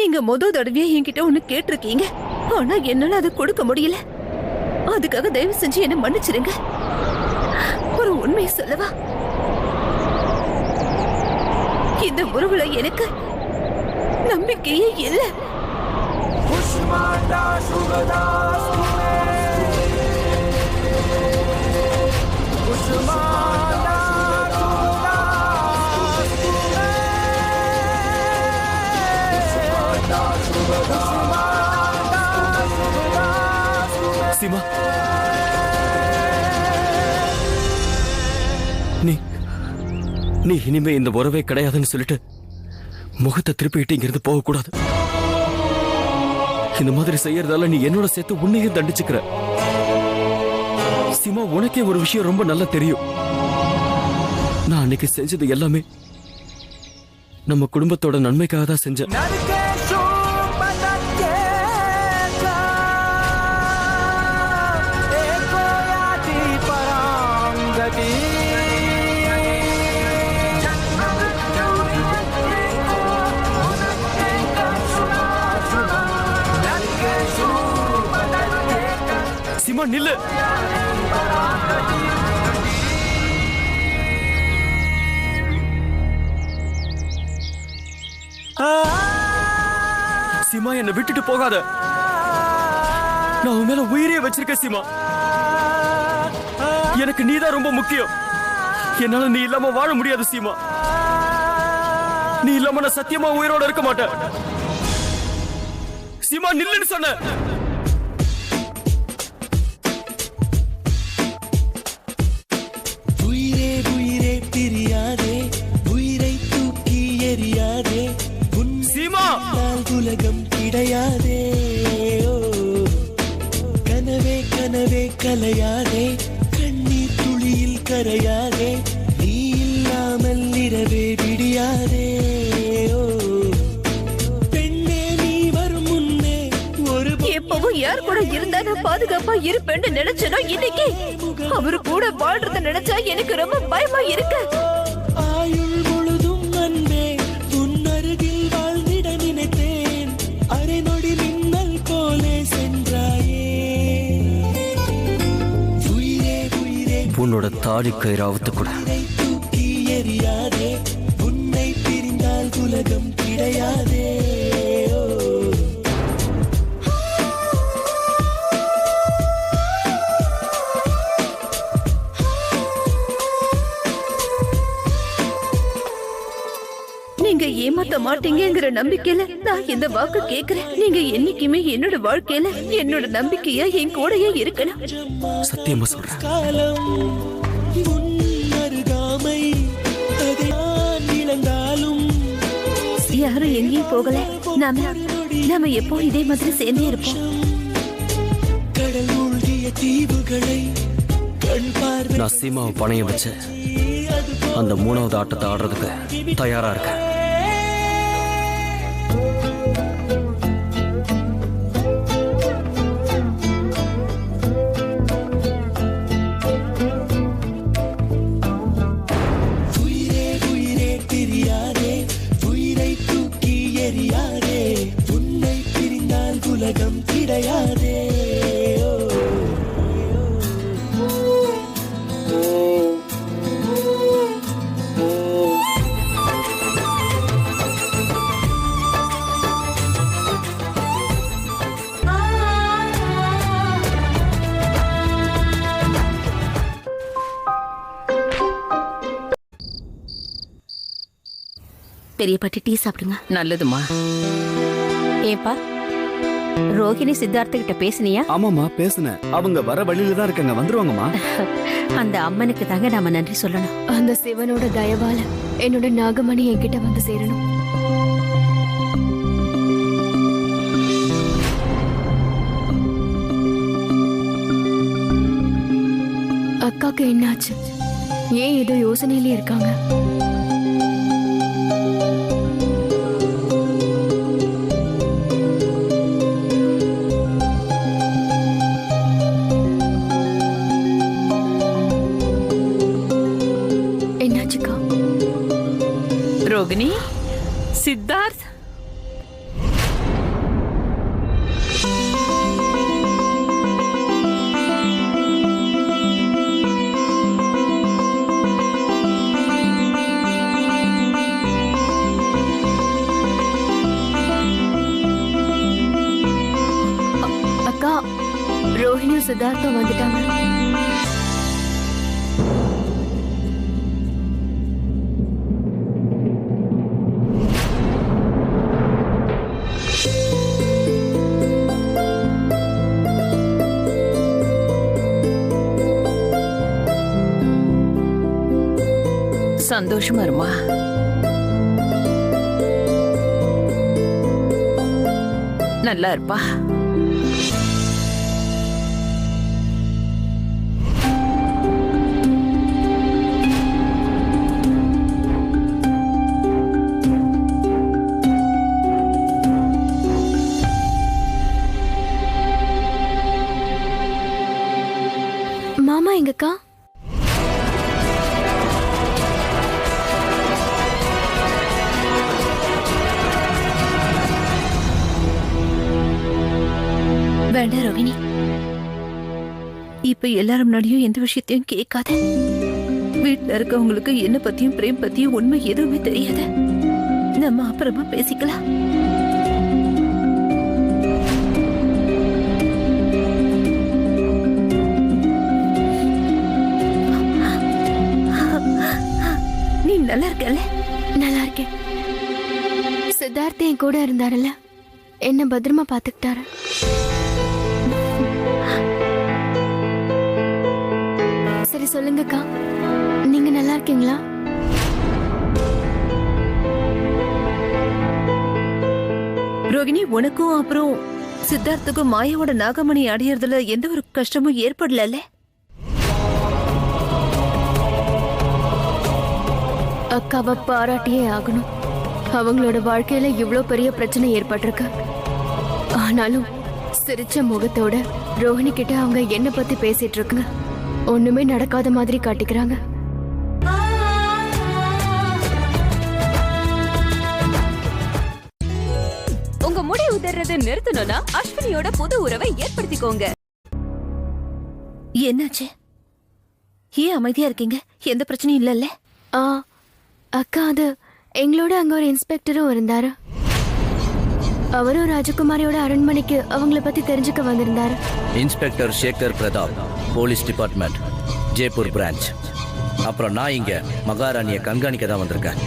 நீங்க முதல் தடவையா என்கிட்ட ஒண்ணு கேட்டிருக்கீங்க. ஆனா என்னால அதை கொடுக்க முடியல. அதுக்காக தயவு செஞ்சு என்ன மன்னிச்சிருங்க. ஒரு உண்மையை சொல்லவா? இந்த உறவுல எனக்கு நம்பிக்கையே இல்லை. சீமா, நீ இனிமே இந்த உறவே கிடையாதுன்னு சொல்லிட்டு முகத்தை திருப்பிக்கிட்டு இங்கிருந்து போகக்கூடாது. இந்த மாதிரி செய்யறதால நீ என்னோட சேர்த்து உன்னையும் தண்டிச்சுக்கிற. சீமா, உனக்கே ஒரு விஷயம் ரொம்ப நல்லா தெரியும். நான் அன்னைக்கு செஞ்சது எல்லாமே நம்ம குடும்பத்தோட நன்மைக்காக தான் செஞ்சேன். சீமா, நில்லு. சீமா, என்னை விட்டுட்டு போகாத. நான் உன் மேல உயிரையே வச்சிருக்கேன் சீமா. எனக்கு நீதான் ரொம்ப முக்கியம். என்னால நீ இல்லாம வாழ முடியாது சீமா. நீ இல்லாம நான் சத்தியமா உயிரோட இருக்க மாட்டேன். சீமா, நில்லுன்னு சொன்ன. உலகம் கிடையாதே, கனவே கனவே கலையாதே, கண்ணீர் துளியில் கரையாதே, நீ இல்லாமல் இரவே விடியாதே. பெண்ணே, நீ வரும் முன்னே ஒரு எப்பவும் யார் கூட இருந்தா நான் பாதுகாப்பா இருப்பேன்னு நினைச்சனோ, இன்னைக்கு அவரு கூட வாழ்றத நினைச்சா எனக்கு ரொம்ப பயமா இருக்கு. ஆயுள் முழுதும் அன்பே உன் அருகில் வாழ்ந்திட நினைத்தேன், அரை நொடி மின்னல் போலே சென்றாயே. உயிரே உயிரே உன்னோட தாடி கயிறாவத்து கூட தூக்கி எறியாதே, உன்னை பிரிந்தால் உலகம் கிடையாதே. நீங்க ஏமாத்த மாட்டீங்கிற நம்பிக்கையில நான் இந்த வாக்கு கேக்குறேன். நீங்க என்னைக்குமே என்னோட வாழ்க்கையில என்னோட நம்பிக்கையா என் கூடயே இருக்கணும். சத்தியமா சொல்றேன். காலம் உன் அருகாமை அதை நான் இழந்தாலும் யாரும் எங்கேயும் போகல. நாம எப்போ இதே மாதிரி சேர்ந்தே இருப்போம். கடல் மூழ்கிய தீவுகளை கண் பார்வை நான் சீமாவை பணையம் வச்சு அந்த மூணாவது ஆட்டத்தை ஆடுறதுக்கு தயாரா இருக்கேன். உயிரே உயிரே பிரியாதே, உயிரை தூக்கி எறியாதே, உன்னை பிரிந்தால் உலகம் கிடையாதே. பெரிய பாட்டி டீ சாப்பிடுங்க. நல்லதுமா. ஏப்பா, ரோஹிணி சித்தார்த்த கிட்ட பேசுனியா? ஆமாமா, பேசுனேன். அவங்க வர வழியில தான் இருக்காங்க, வந்துருவாங்கம்மா. அந்த அம்மனுக்கு தாங்க நாம நன்றி சொல்லணும். அந்த சிவனோட தயவால என்னோட நாகமணி என்கிட்ட வந்து சேரணும். அக்காக்கு என்னாச்சு? ஏன் ஏதோ யோசனையிலே இருக்காங்க? ரோகிணி, சித்தார்த், ரோஹிணியும் சித்தார்த்தும் வந்துட்டாங்க. சந்தோஷமா இருமா. நல்லா இருப்பா. மாமா எங்கக்கா? வேண்டாம் ரோகிணி, இப்ப எல்லாரும் முன்னாடியும் எந்த விஷயத்தையும் கேட்காத. வீட்டுல இருக்கவங்களுக்கு என்ன பத்தியும் பிரேம் பத்தியும் உண்மை எதுவுமே தெரியாத. நம்ம அப்புறமா பேசிக்கலாம். நீ நல்லா இருக்கல? நல்லா இருக்கேன். சித்தார்த் என் கூட இருந்தாருல்ல, என்ன பத்திரமா பாத்துக்கிட்டாரு. சரி சொல்லுங்கக்கா, நீங்க நல்லா இருக்கீங்களா? ரோகிணி, உனக்கும் அப்புறம் சித்தார்த்துக்கும் மாயாவோட நாகமணி அடையறதுல எந்த ஒரு கஷ்டமும் ஏற்படல? அக்காவை பாராட்டியே ஆகணும். அவங்களோட வாழ்க்கையில இவ்ளோ பெரிய பிரச்சனை ஏற்பட்டிருக்கு. ஆனாலும் சிரிச்ச முகத்தோட ரோஹிணி கிட்ட அவங்க என்ன பத்தி பேசிட்டு இருக்குங்க. ஒண்ணுமே நடக்காத மாதிரி காட்டிக்கிறாங்க. உங்க முடி உதறதை நிறுத்தணும்னா அஸ்வினியோட புது உறவை ஏற்படுத்திக்கோங்க. என்னாச்சு? ஏன் அமைதியா இருக்கீங்க? எந்த பிரச்சனையும் இல்லல்ல? அக்கா, அது எங்களோட அங்க ஒரு இன்ஸ்பெக்டரும் இருந்தாரு. அவரும் ராஜகுமாரியோட அரண்மனைக்கு அவங்கள பத்தி தெரிஞ்சுக்க வந்திருந்தாரு. Inspector Shekar Pratap, police department, Jaipur branch. அப்புறம் நான் இங்க மகாராணியை கண்காணிக்க தான் வந்திருக்கேன்.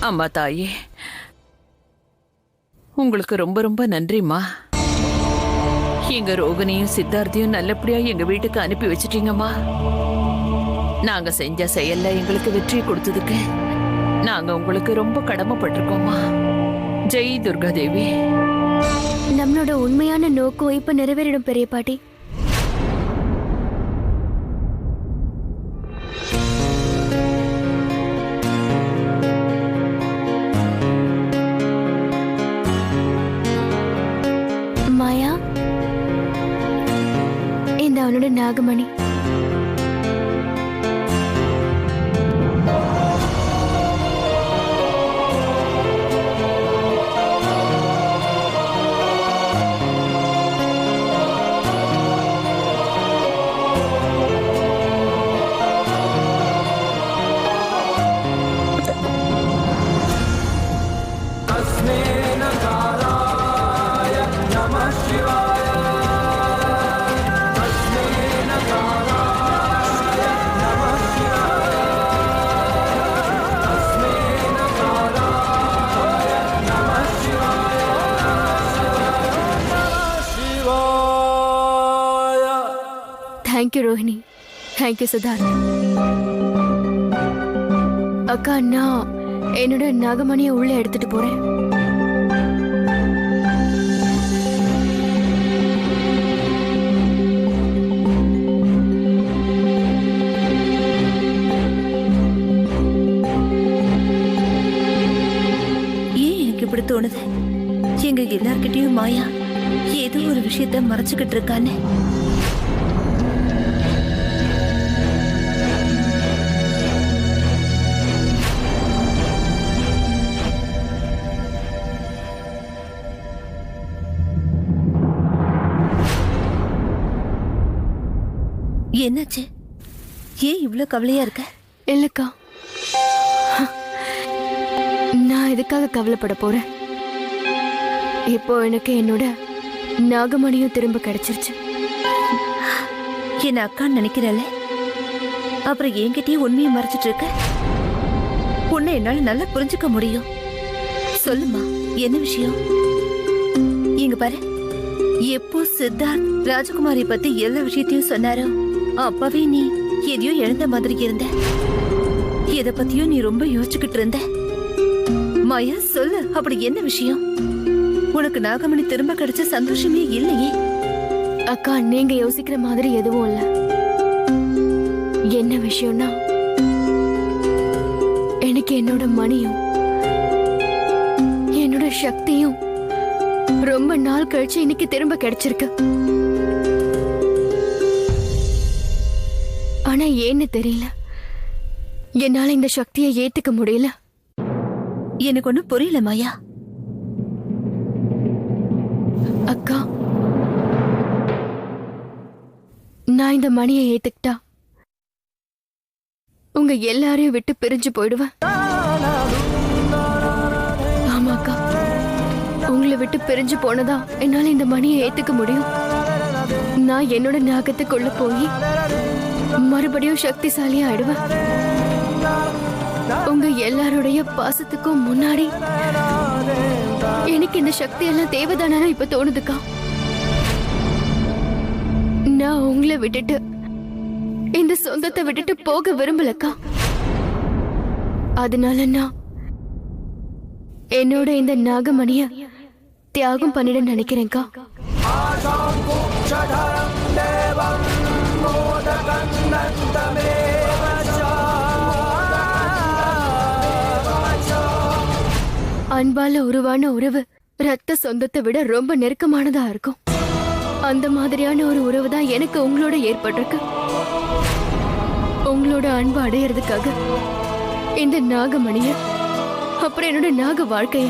அம்மா தாயே, உங்களுக்கு ரொம்ப ரொம்ப நன்றிம்மா. எங்க ரோகிணியும் சித்தார்த்தையும் நல்லபடியா எங்க வீட்டுக்கு அனுப்பி வச்சிட்டீங்கம்மா. நாங்க செஞ்ச செயல்ல எங்களுக்கு வெற்றி கொடுத்ததுக்கு நாங்க உங்களுக்கு ரொம்ப கடமைப்பட்டிருக்கோம்மா. ஜெய் துர்கா தேவி. நம்மளோட உண்மையான நோக்கம் இப்ப நிறைவேறிடும் பெரிய பாட்டி. மாயா, இந்த அவனோட நாகமணி. Thank you Rohini, thank you Siddharth. அக்கா, நான் என்னோட நாகமணியை உள்ள எடுத்துட்டு போறேன். ஏன் எனக்கு இப்படி தோணுது? எங்க எல்லார்கிட்டயும் மாயா ஏதோ ஒரு விஷயத்த மறைச்சுக்கிட்டு இருக்கான்னு. என்னாச்சு? ஏன் இவ்ளோ கவலையா இருக்க? இல்லக்கா, நான் எதுக்காக கவலைப்பட போறேன்? இப்போ எனக்கு என்னோட நாகமணியும் திரும்ப கிடைச்சிருச்சு. என்ன அக்கான்னு நினைக்கிறல, அப்புறம் என்கிட்டயும் உண்மையை மறைச்சிட்டு இருக்க. உன்னை என்னால நல்லா புரிஞ்சுக்க முடியும். சொல்லுமா, என்ன விஷயம்? இங்க பாரு, எப்போ சித்தார்த் ராஜகுமாரி பத்தி எல்லா விஷயத்தையும் சொன்னாரோ அப்பவே நீ எதையோ எழுந்த மாதிரி இருந்த. எதை பத்தியோ நீ ரொம்ப யோசிச்சுக்கிட்டு இருந்த. மாயா, சொல்லு, அப்படி என்ன விஷயம்? உனக்கு நாகமணி திரும்ப கிடைச்ச சந்தோஷமே இல்லையே. அக்கா, நீங்க யோசிக்கிற மாதிரி எதுவும் இல்ல. என்ன விஷயம்னா, எனக்கு என்னோட மணியும் என்னோட சக்தியும் ரொம்ப நாள் கழிச்சு இன்னைக்கு திரும்ப கிடைச்சிருக்கு. ஆனா ஏன்னு தெரியல, என்னால இந்த சக்தியை ஏத்துக்க முடியல. எனக்கு ஒண்ணும் புரியல மாயா. அக்கா, நான் இந்த மணியை ஏத்துக்கிட்டா உங்க எல்லாரையும் விட்டு பிரிஞ்சு போயிடுவேன். ஆமாக்கா, உங்களை விட்டு பிரிஞ்சு போனதா என்னால இந்த மணியை ஏத்துக்க முடியும். நான் என்னோட நாகத்துக்குள்ள போய் மறுபடியும் சக்திசாலி ஆயிடுவேன். உங்க எல்லாருடைய பாசத்துக்கும் முன்னாடி எனக்கு இந்த சக்தி எல்லாம் தேவைதானா இப்ப தோணுதுக்கா. நான் உங்களை விட்டுட்டு இந்த சொந்தத்தை விட்டுட்டு போக விரும்பலக்கா. அதனால நான் என்னோட இந்த நாகமணிய தியாகம் பண்ணிட நினைக்கிறேன்க்கா. அன்பால உருவான உறவு ரத்த சொந்தத்தை விட ரொம்ப நெருக்கமானதா இருக்கும். அந்த மாதிரியான ஒரு உறவு தான் எனக்கு உங்களோட ஏற்பட்டிருக்கு. உங்களோட அன்பு அடையிறதுக்காக இந்த நாகமணிய, அப்புறம் என்னோட நாக வாழ்க்கைய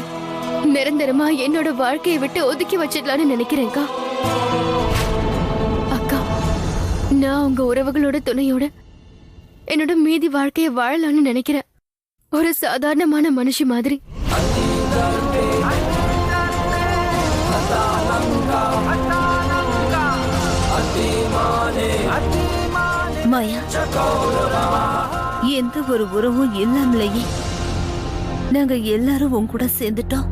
நிரந்தரமா என்னோட வாழ்க்கையை விட்டு ஒதுக்கி வச்சிடலான்னு நினைக்கிறேன்க்கா. அக்கா, நான் உங்க உறவுகளோட துணையோட என்னோட மீதி வாழ்க்கைய வாழலான்னு நினைக்கிறேன். ஒரு சாதாரணமான மனுஷி மாதிரி. மாயா, எந்த ஒரு உறவும் இல்லாமலேயே நாங்க எல்லாரும் உன் கூட சேர்ந்துட்டோம்.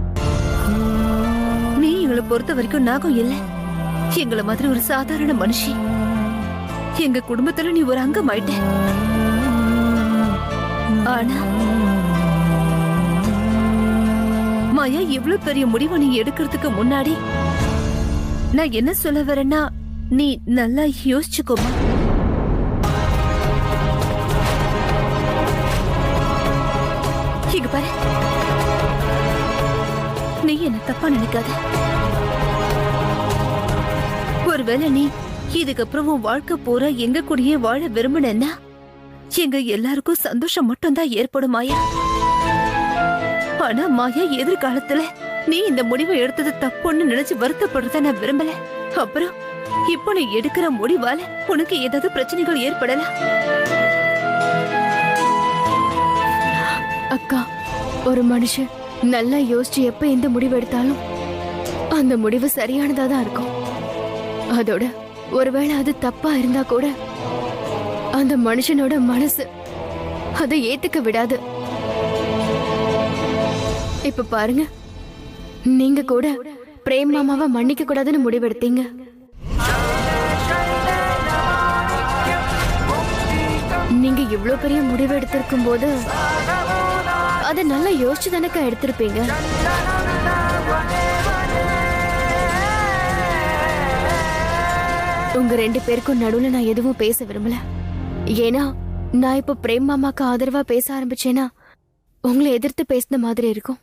நீ எங்களை பொறுத்த வரைக்கும் நாகம் இல்ல, எங்களை மாதிரி ஒரு சாதாரண மனுஷி. எங்க குடும்பத்துல நீ ஒரு அங்கம் ஆயிட்ட. ஆனா மாயா, இவ்வளவு பெரிய முடிவை நீ எடுக்கிறதுக்கு முன்னாடி நான் என்ன சொல்ல வரேன்னா, நீ நல்லா யோசிச்சுக்கோமா. இங்க பாரு, நீ என்ன தப்பா நினைக்காத. ஒருவேளை நீ இதுக்கப்புறம் உன் வாழ்க்கை பூரா எங்க கூடயே வாழ விரும்பினா எங்க எல்லாருக்கும் சந்தோஷம் மட்டும்தான் ஏற்படும் மாயா. ஆனா மாயா, எதிர்காலத்துல நீ இந்த முடிவை எடுத்தது தப்புன்னு நினைச்சு வருத்தப்படுறத நான் விரும்பல. அப்புறம் இப்போ நீ எடுக்கிற முடிவால உனக்கு ஏதாவது பிரச்சனைகள் ஏற்படல. அக்கா, ஒரு மனுஷன் நல்லா யோசிச்சு எப்ப எந்த முடிவு எடுத்தாலும் அந்த முடிவு சரியானதா தான் இருக்கும். அதோட ஒருவேளை அது தப்பா இருந்தா கூட அந்த மனுஷனோட மனசு அதை ஏத்துக்க விடாது. இப்ப பாருங்க, நீங்க கூட பிரேம் மாமாவை மன்னிக்க கூடாதுன்னு முடிவெடுத்தீங்க. நீங்க இவ்ளோ பெரிய முடிவு எடுத்திருக்கும் போது அதை நல்லா யோசிச்சு தானக்கா எடுத்திருப்பீங்க. உங்க ரெண்டு பேருக்கும் நடுவுல நான் எதுவும் பேச விரும்பல. ஏன்னா நான் இப்ப பிரேம் மாமாக்கு ஆதரவா பேச ஆரம்பிச்சேன்னா உங்களை எதிர்த்து பேசின மாதிரி இருக்கும்.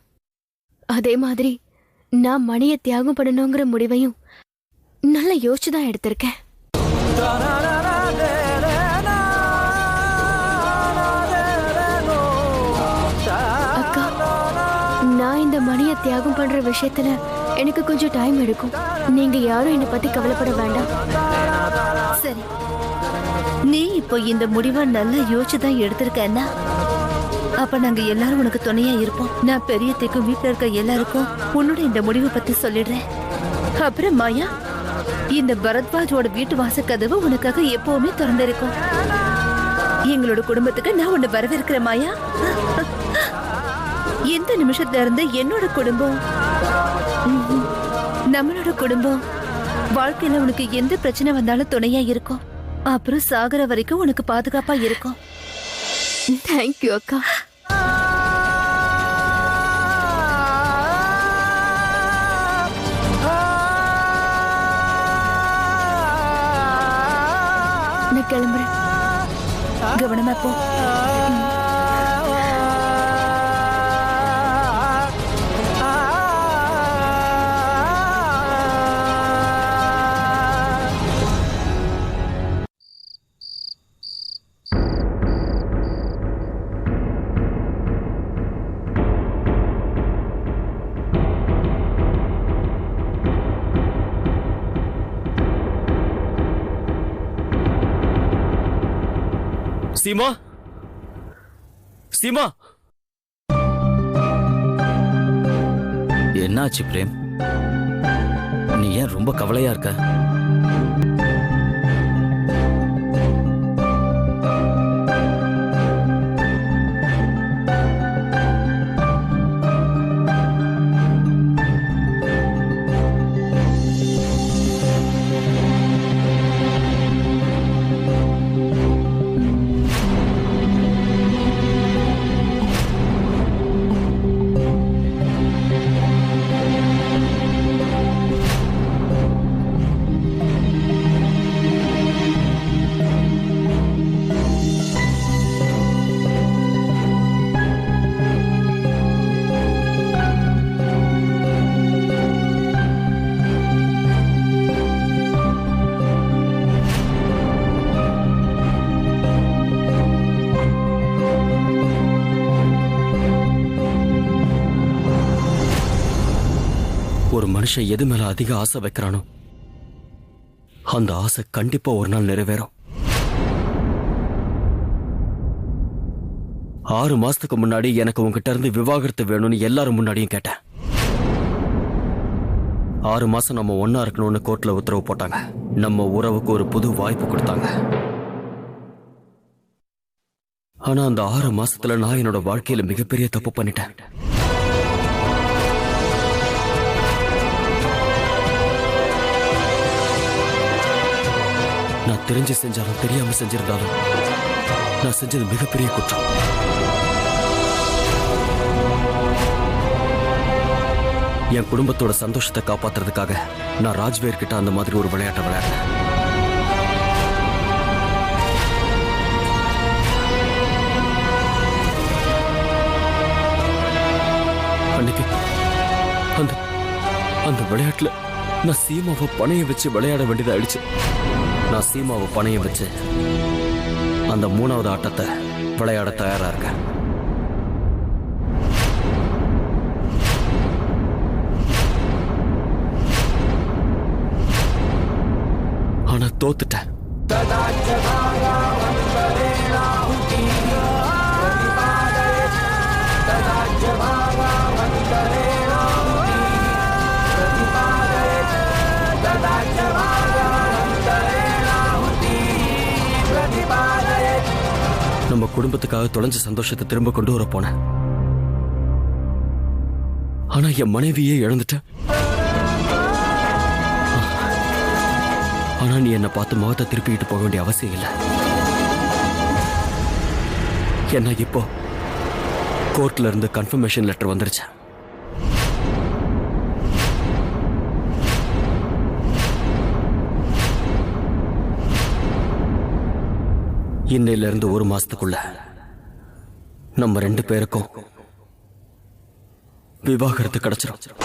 அதே மாதிரி நான் மணியை தியாகம் பண்ணணுங்கிற முடிவையும் நல்லா யோசிச்சுதான் எடுத்திருக்கேன். அக்கா, நான் இந்த மணியை தியாகம் பண்ற விஷயத்துல எனக்கு கொஞ்சம் டைம் எடுக்கும். நீங்க யாரும் என்னை பத்தி கவலைப்பட வேண்டாம். சரி, நீ இப்போ இந்த முடிவை நல்லா யோசிச்சுதான் எடுத்திருக்கேன்னா அப்ப நாங்க எல்லாரும் உனக்கு துணையா இருப்போம். நான் பெரியத்தைக்கும் வீட்டுல இருக்க எல்லாருக்கும் உன்னோட இந்த முடிவை பத்தி சொல்லிடுறேன். அப்புறம் மாயா, இந்த பரத்வாஜோட வீட்டு வாசக்கதவு உனக்காக எப்பவுமே திறந்திருக்கும். எங்களோட குடும்பத்துக்கு நான் உன்னை வரவேற்கிறேன் மாயா. எந்த நிமிஷத்துல இருந்து என்னோட குடும்பம், நம்மளோட குடும்பம் வாழ்க்கையில உனக்கு எந்த பிரச்சனை வந்தாலும் துணையா இருக்கும். அப்புறம் சாகர வரைக்கும் உனக்கு பாதுகாப்பா இருக்கும். தேங்க்யூ அக்கா. நான் கிளம்புறேன். கவனமா போ. சீமா, சீமா, என்னாச்சு பிரேம்? நீ ஏன் ரொம்ப கவலையா இருக்க? ஒரு மனுஷன் எது மேல அதிக ஆசை வைக்கிறானோ அந்த ஆசை கண்டிப்பா ஒரு நாள் நிறைவேறும். 6 மாசத்துக்கு முன்னாடி எனக்கு உங்ககிட்ட இருந்து விவாகரத்து வேணும்னு எல்லாரும் முன்னாடியும் கேட்டேன். 6 மாசம் நம்ம ஒன்னா இருக்கணும்னு கோர்ட்ல உத்தரவு போட்டாங்க. நம்ம உறவுக்கு ஒரு புது வாய்ப்பு கொடுத்தாங்க. ஆனா அந்த 6 மாசத்துல நான் என்னோட வாழ்க்கையில மிகப்பெரிய தப்பு பண்ணிட்டேன். நான் தெரிஞ்சு செஞ்சாலும் தெரியாம செஞ்சிருந்தாலும் நான் செஞ்சது மிகப்பெரிய குற்றம். என் குடும்பத்தோட சந்தோஷத்தை காப்பாத்துறதுக்காக நான் ராஜ்வேர் கிட்ட அந்த மாதிரி ஒரு விளையாட்டை விளையாடுறேன். அன்னைக்கு அந்த விளையாட்டுல நான் சீமாவை பணைய வச்சு விளையாட வேண்டியதாயிடுச்சு. நான் சீமாவை பணைய வச்சு அந்த 3வது ஆட்டத்தை விளையாட தயாரா இருக்கேன். ஆனா தோத்துட்டேன். நம்ம குடும்பத்துக்காக தொலைஞ்ச சந்தோஷத்தை திரும்ப கொண்டு வர போனேன். ஆனா என் மனைவியே இழந்துட்டேன். ஆனா நீ என்னை பார்த்து முகத்தை திருப்பிக்கிட்டு போக வேண்டிய அவசியம் இல்லை. என்ன இப்போ கோர்ட்ல இருந்து கன்ஃபர்மேஷன் லெட்டர் வந்துருச்சு. இன்னையில இருந்து 1 மாசத்துக்குள்ள நம்ம 2 பேருக்கும் விவாகரத்து கிடைச்சிடும்.